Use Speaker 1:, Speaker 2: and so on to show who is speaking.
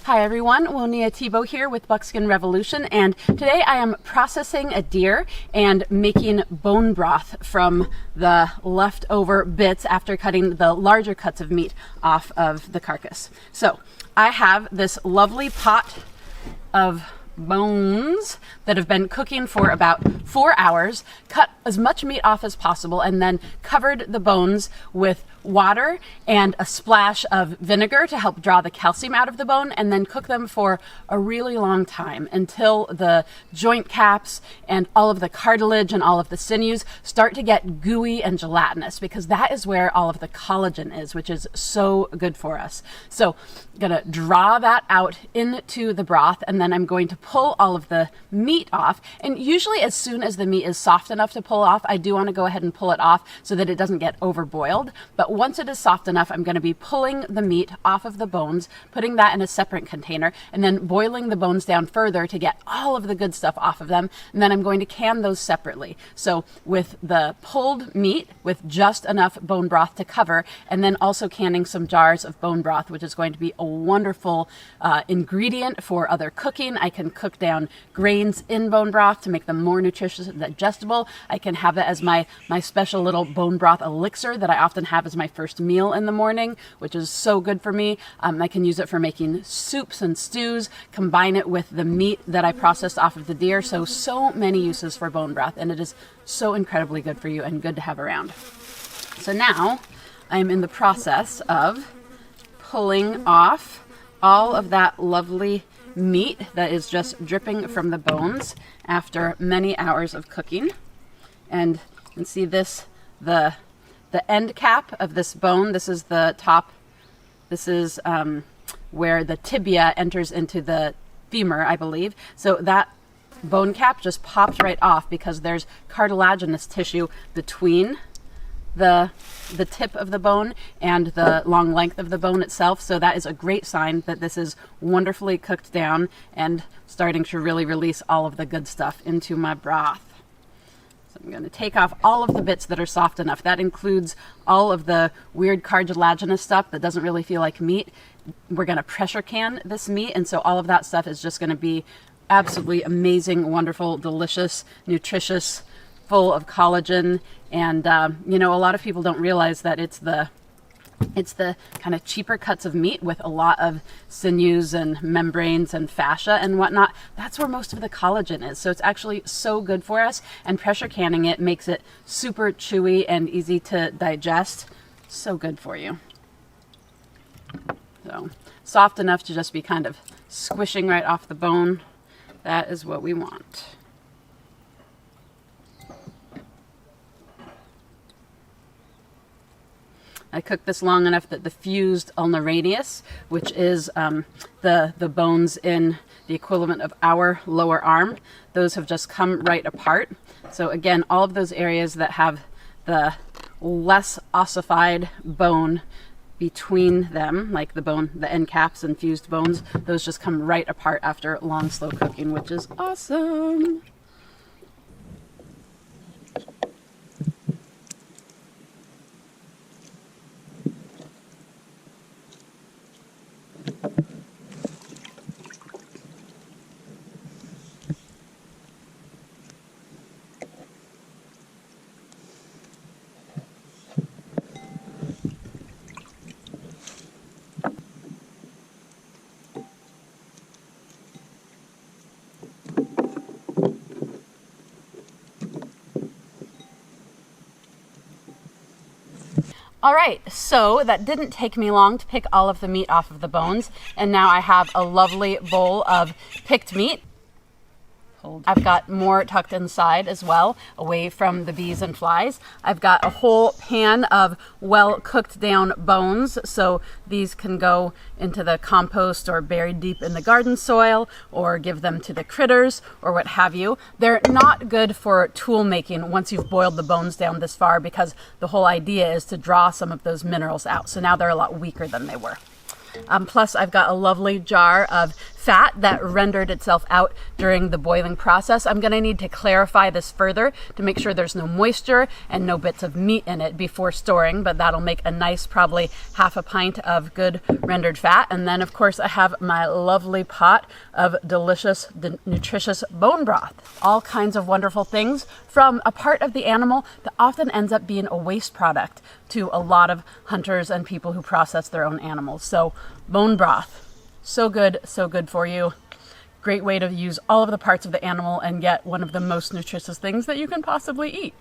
Speaker 1: Hi everyone, Wonia Thibault here with Buckskin Revolution, and today I am processing a deer and making bone broth from the leftover bits after cutting the larger cuts of meat off of the carcass. So I have this lovely pot of bones that have been cooking for about 4 hours, cut as much meat off as possible, and then covered the bones with water and a splash of vinegar to help draw the calcium out of the bone, and then cook them for a really long time until the joint caps and all of the cartilage and all of the sinews start to get gooey and gelatinous, because that is where all of the collagen is, which is so good for us. So I'm gonna draw that out into the broth, and then I'm going to pull all of the meat off. And usually as soon as the meat is soft enough to pull off, I do want to go ahead and pull it off so that it doesn't get overboiled. But once it is soft enough, I'm going to be pulling the meat off of the bones, putting that in a separate container, and then boiling the bones down further to get all of the good stuff off of them. And then I'm going to can those separately. So with the pulled meat with just enough bone broth to cover, and then also canning some jars of bone broth, which is going to be a wonderful ingredient for other cooking. I can cook down grains in bone broth to make them more nutritious and digestible. I can have it as my special little bone broth elixir that I often have as my first meal in the morning, which is so good for me. I can use it for making soups and stews, combine it with the meat that I processed off of the deer. So many uses for bone broth, and it is so incredibly good for you and good to have around. So now I'm in the process of pulling off all of that lovely meat that is just dripping from the bones after many hours of cooking. And you can see this, the end cap of this bone, this is the top, this is where the tibia enters into the femur, I believe. So that bone cap just popped right off because there's cartilaginous tissue between the tip of the bone and the long length of the bone itself. So that is a great sign that this is wonderfully cooked down and starting to really release all of the good stuff into my broth. So I'm going to take off all of the bits that are soft enough. That includes all of the weird cartilaginous stuff that doesn't really feel like meat. We're going to pressure can this meat, and so all of that stuff is just going to be absolutely amazing, wonderful, delicious, nutritious, full of collagen. And you know, a lot of people don't realize that it's the kind of cheaper cuts of meat with a lot of sinews and membranes and fascia and whatnot. That's where most of the collagen is. So it's actually so good for us, and pressure canning it makes it super chewy and easy to digest. So good for you. So soft enough to just be kind of squishing right off the bone. That is what we want. I cooked this long enough that the fused ulna radius, which is the bones in the equivalent of our lower arm, those have just come right apart. So again, all of those areas that have the less ossified bone between them, like the bone, the end caps and fused bones, those just come right apart after long, slow cooking, which is awesome. All right, so that didn't take me long to pick all of the meat off of the bones, and now I have a lovely bowl of picked meat. I've got more tucked inside as well, away from the bees and flies. I've got a whole pan of well cooked down bones, so these can go into the compost or buried deep in the garden soil, or give them to the critters or what have you. They're not good for tool making once you've boiled the bones down this far, because the whole idea is to draw some of those minerals out. So now they're a lot weaker than they were. Plus I've got a lovely jar of fat that rendered itself out during the boiling process. I'm going to need to clarify this further to make sure there's no moisture and no bits of meat in it before storing, but that'll make a nice, probably half a pint of good rendered fat. And then of course I have my lovely pot of delicious, nutritious bone broth. All kinds of wonderful things from a part of the animal that often ends up being a waste product to a lot of hunters and people who process their own animals. So bone broth, so good for you. Great way to use all of the parts of the animal and get one of the most nutritious things that you can possibly eat.